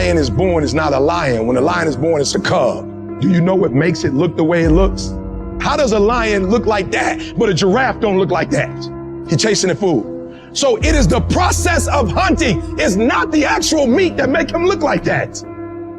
lion is born, it's not a lion. When a lion is born, it's a cub. Do you know what makes it look the way it looks? How does a lion look like that, but a giraffe don't look like that? He's chasing the food. So it is the process of hunting. It's not the actual meat that make him look like that.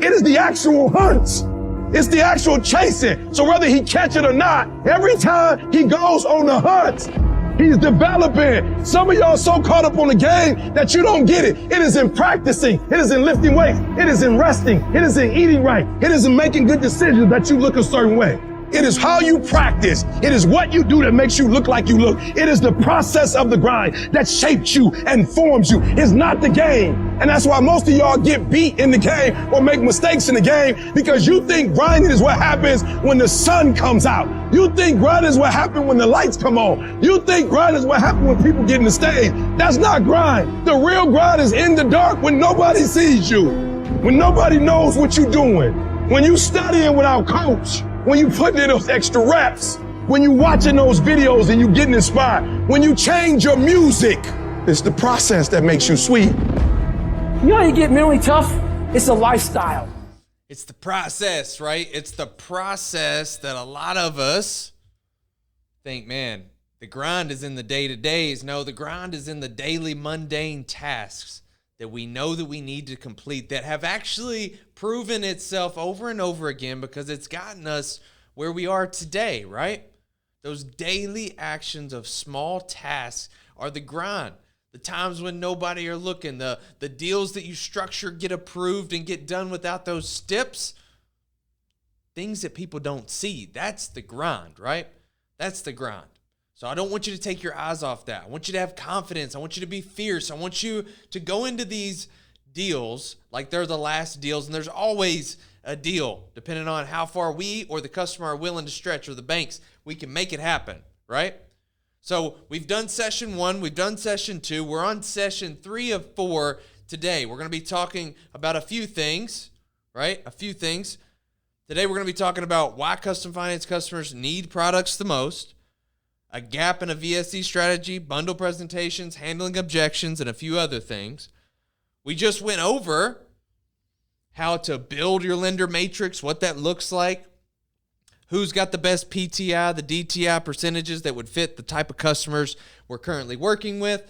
It is the actual hunts. It's the actual chasing. So whether he catch it or not, every time he goes on the hunt, he's developing. Some of y'all so caught up on the game that you don't get it. It is in practicing. It is in lifting weights. It is in resting. It is in eating right. It is in making good decisions that you look a certain way. It is how you practice. It is what you do that makes you look like you look. It is the process of the grind that shapes you and forms you. It's not the game. And that's why most of y'all get beat in the game or make mistakes in the game, because you think grinding is what happens when the sun comes out. You think grinding is what happens when the lights come on. You think grinding is what happens when people get in the stage. That's not grind. The real grind is in the dark when nobody sees you, when nobody knows what you're doing, when you studying without coach, when you putting in those extra reps, when you watching those videos and you getting inspired, when you change your music. It's the process that makes you sweet. You know how you get mentally tough? It's a lifestyle. It's the process, right? It's the process that a lot of us think, man, the grind is in the day-to-days. No, the grind is in the daily mundane tasks that we know that we need to complete, that have actually proven itself over and over again because it's gotten us where we are today, right? Those daily actions of small tasks are the grind. The times when nobody are looking, the deals that you structure get approved and get done without those steps, things that people don't see. That's the grind, right? That's the grind. So I don't want you to take your eyes off that. I want you to have confidence. I want you to be fierce. I want you to go into these deals like they're the last deals, and there's always a deal depending on how far we or the customer are willing to stretch, or the banks. We can make it happen, right? So we've done session 1, we've done session 2, we're on session 3 of 4 today. We're going to be talking about a few things, right? A few things. Today we're going to be talking about why custom finance customers need products the most, a gap in a VSC strategy, bundle presentations, handling objections, and a few other things. We just went over how to build your lender matrix, what that looks like, who's got the best PTI, the DTI percentages that would fit the type of customers we're currently working with.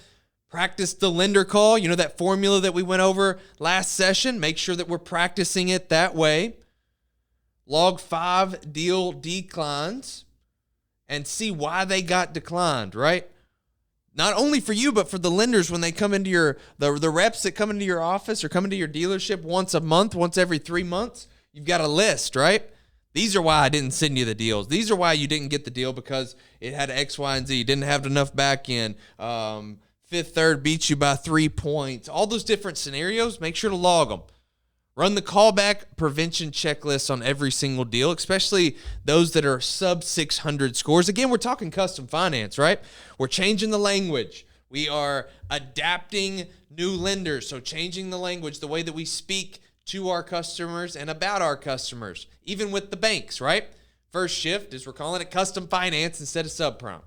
Practice the lender call, you know, that formula that we went over last session. Make sure that we're practicing it that way. Log 5 deal declines and see why they got declined, right? Not only for you, but for the lenders when they come into your, the reps that come into your office or come into your dealership once a month, once every 3 months, you've got a list, right? These are why I didn't send you the deals. These are why you didn't get the deal, because it had X, Y, and Z. You didn't have enough back end. Fifth Third beats you by 3 points. All those different scenarios, make sure to log them. Run the callback prevention checklist on every single deal, especially those that are sub 600 scores. Again, we're talking custom finance, right? We're changing the language. We are adapting new lenders, so changing the language, the way that we speak to our customers and about our customers, even with the banks, right? First shift is we're calling it custom finance instead of subprime.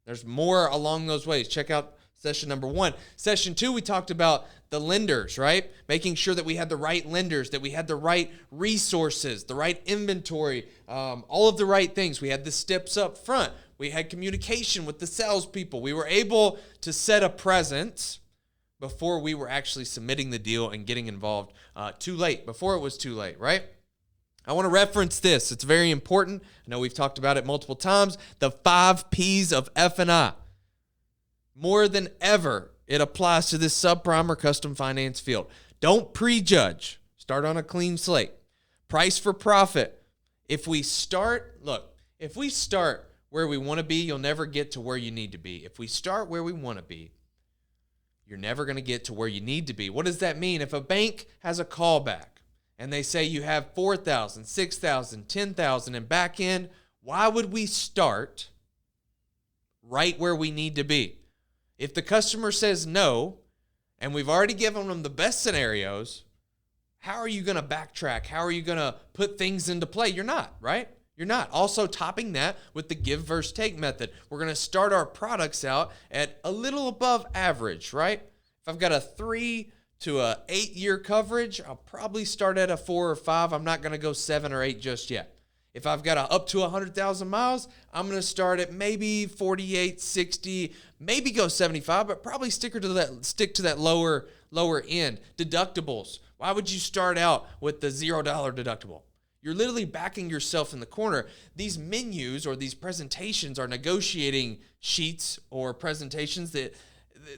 There's more along those ways. Check out session number 1. Session 2, we talked about the lenders, right? Making sure that we had the right lenders, that we had the right resources, the right inventory, all of the right things. We had the steps up front. We had communication with the salespeople. We were able to set a presence before we were actually submitting the deal and getting involved too late, before it was too late, right? I want to reference this. It's very important. I know we've talked about it multiple times. The 5 Ps of F&I. More than ever, it applies to this subprime or custom finance field. Don't prejudge. Start on a clean slate. Price for profit. If we start where we want to be, you'll never get to where you need to be. If we start where we want to be, you're never going to get to where you need to be. What does that mean? If a bank has a callback and they say you have 4,000, 6,000, 10,000 in back end, why would we start right where we need to be? If the customer says no, and we've already given them the best scenarios, how are you going to backtrack? How are you going to put things into play? You're not, right? You're not. Also topping that with the give versus take method. We're going to start our products out at a little above average, right? If I've got a 3 to a 8-year coverage, I'll probably start at a 4 or 5. I'm not going to go 7 or 8 just yet. If I've got up to 100,000 miles, I'm going to start at maybe 48, 60, maybe go 75, but probably stick to that lower end. Deductibles. Why would you start out with the $0 deductible? You're literally backing yourself in the corner. These menus or these presentations are negotiating sheets or presentations that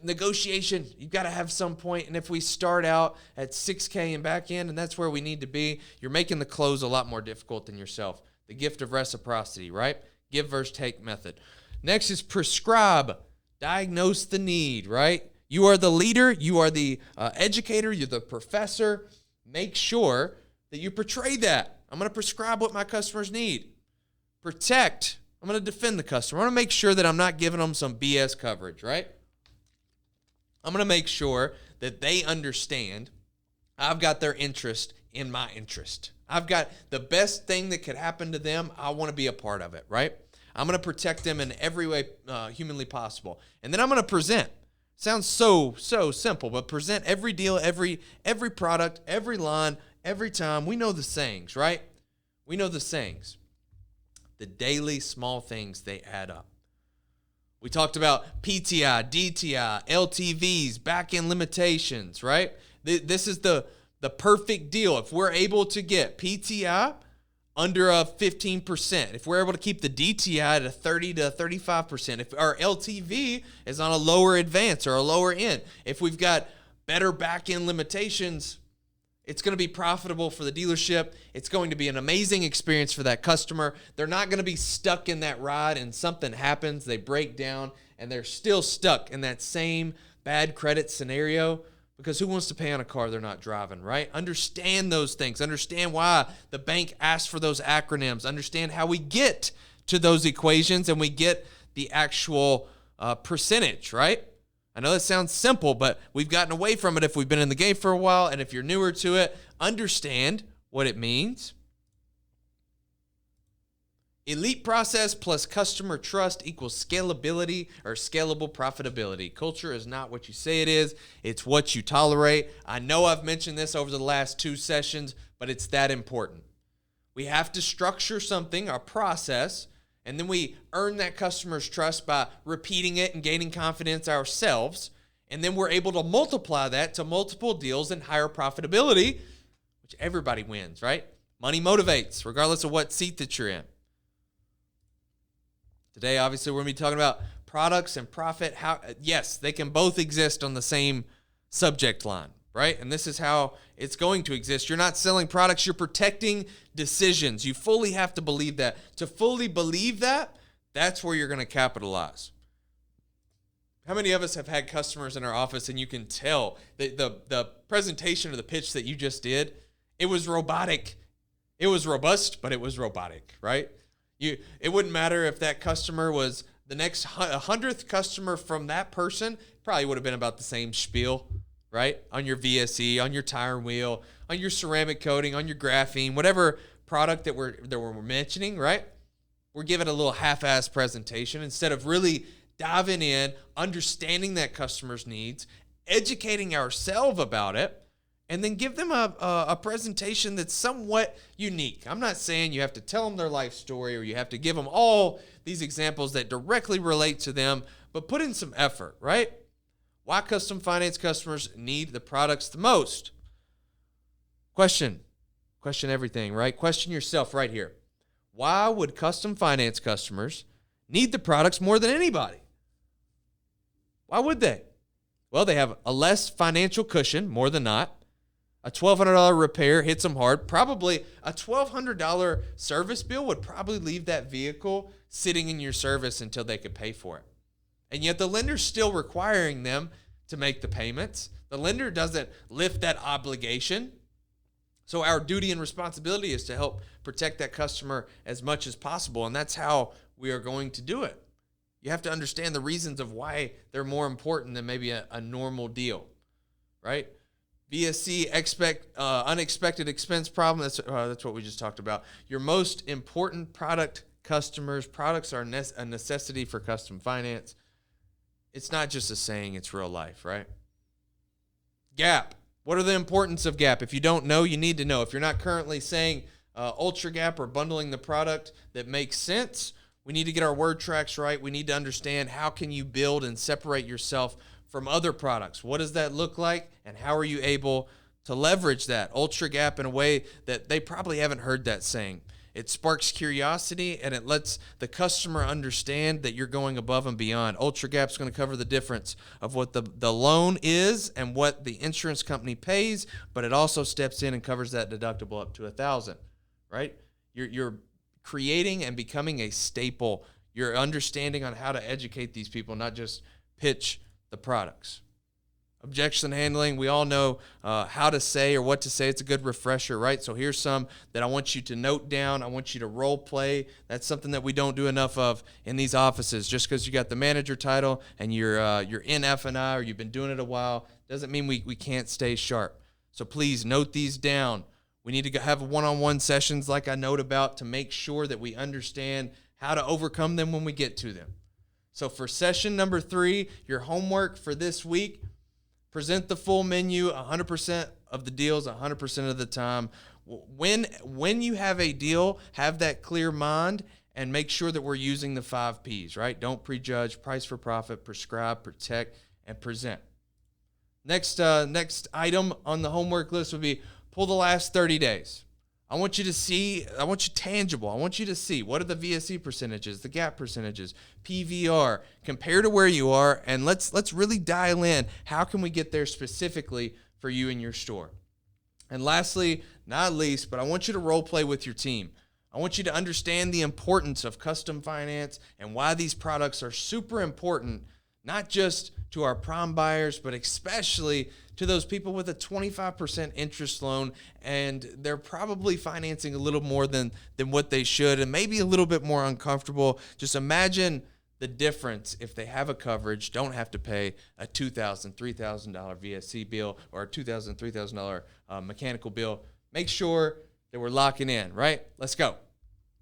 negotiation, you've got to have some point. And if we start out at 6K and back end, and that's where we need to be, you're making the close a lot more difficult than yourself. The gift of reciprocity, right? Give versus take method. Next is prescribe. Diagnose the need, right? You are the leader. You are the educator. You're the professor. Make sure that you portray that. I'm going to prescribe what my customers need. Protect. I'm going to defend the customer. I'm going to make sure that I'm not giving them some BS coverage, right? I'm going to make sure that they understand I've got their interest in my interest. I've got the best thing that could happen to them. I want to be a part of it, right? I'm going to protect them in every way humanly possible. And then I'm going to present. Sounds so simple, but present every deal, every product, every line, every time. We know the sayings, right? We know the sayings. The daily small things, they add up. We talked about PTI, DTI, LTVs, back-end limitations, right? This is the perfect deal. If we're able to get PTI under a 15%, if we're able to keep the DTI at a 30 to 35%, if our LTV is on a lower advance or a lower end, if we've got better back-end limitations, it's going to be profitable for the dealership. It's going to be an amazing experience for that customer. They're not going to be stuck in that ride and something happens, they break down, and they're still stuck in that same bad credit scenario, because who wants to pay on a car they're not driving, right? Understand those things. Understand why the bank asks for those acronyms. Understand how we get to those equations and we get the actual percentage, right? I know that sounds simple, but we've gotten away from it if we've been in the game for a while. And if you're newer to it, understand what it means. Elite process plus customer trust equals scalability or scalable profitability. Culture is not what you say it is. It's what you tolerate. I know I've mentioned this over the last 2 sessions, but it's that important. We have to structure something, our process, and then we earn that customer's trust by repeating it and gaining confidence ourselves. And then we're able to multiply that to multiple deals and higher profitability, which everybody wins, right? Money motivates, regardless of what seat that you're in. Today, obviously, we're going to be talking about products and profit. How, yes, they can both exist on the same subject line, right? And this is how it's going to exist. You're not selling products, you're protecting decisions. You fully have to believe that. To fully believe that, that's where you're going to capitalize. How many of us have had customers in our office and you can tell that the presentation or the pitch that you just did, it was robotic. It was robust, but it was robotic, right? It wouldn't matter if that customer was the next 100th customer from that person, probably would have been about the same spiel, right? On your VSE, on your tire and wheel, on your ceramic coating, on your graphene, whatever product that we're mentioning, right? We're giving a little half-assed presentation instead of really diving in, understanding that customer's needs, educating ourselves about it, and then give them a presentation that's somewhat unique. I'm not saying you have to tell them their life story or you have to give them all these examples that directly relate to them, but put in some effort, right? Why custom finance customers need the products the most? Question everything, right? Question yourself right here. Why would custom finance customers need the products more than anybody? Why would they? Well, they have a less financial cushion, more than not. A $1,200 repair hits them hard. Probably a $1,200 service bill would probably leave that vehicle sitting in your service until they could pay for it. And yet the lender's still requiring them to make the payments. The lender doesn't lift that obligation. So our duty and responsibility is to help protect that customer as much as possible. And that's how we are going to do it. You have to understand the reasons of why they're more important than maybe a normal deal, right? VSC, unexpected expense problem. That's what we just talked about. Your most important product customers. Products are a necessity for custom finance. It's not just a saying, it's real life, right? Gap. What are the importance of gap? If you don't know, you need to know. If you're not currently saying Ultra Gap or bundling the product that makes sense, we need to get our word tracks right. We need to understand how can you build and separate yourself from other products. What does that look like, and how are you able to leverage that Ultra Gap in a way that they probably haven't heard that saying? It sparks curiosity, and it lets the customer understand that you're going above and beyond. Ultra Gap's going to cover the difference of what the loan is and what the insurance company pays, but it also steps in and covers that deductible up to $1,000, right? You're creating and becoming a staple. You're understanding on how to educate these people, not just pitch the products. Objection handling, we all know how to say or what to say. It's a good refresher, right? So here's some that I want you to note down. I want you to role play. That's something that we don't do enough of in these offices. Just because you got the manager title and you're in F&I or you've been doing it a while doesn't mean we can't stay sharp. So please note these down. We need to have one-on-one sessions like I note about to make sure that we understand how to overcome them when we get to them. So for session number 3, your homework for this week, present the full menu 100% of the deals 100% of the time. When you have a deal, have that clear mind and make sure that we're using the 5 Ps, right? Don't prejudge, price for profit, prescribe, protect, and present. Next item on the homework list would be pull the last 30 days. I want you tangible. I want you to see what are the VSC percentages, the gap percentages, PVR, compare to where you are, and let's really dial in. How can we get there specifically for you and your store? And lastly, not least, but I want you to role play with your team. I want you to understand the importance of custom finance and why these products are super important, not just to our prime buyers, but especially to those people with a 25% interest loan, and they're probably financing a little more than what they should and maybe a little bit more uncomfortable. Just imagine the difference if they have a coverage, don't have to pay a $2,000, $3,000 VSC bill or a $2,000, $3,000 mechanical bill. Make sure that we're locking in, right? Let's go.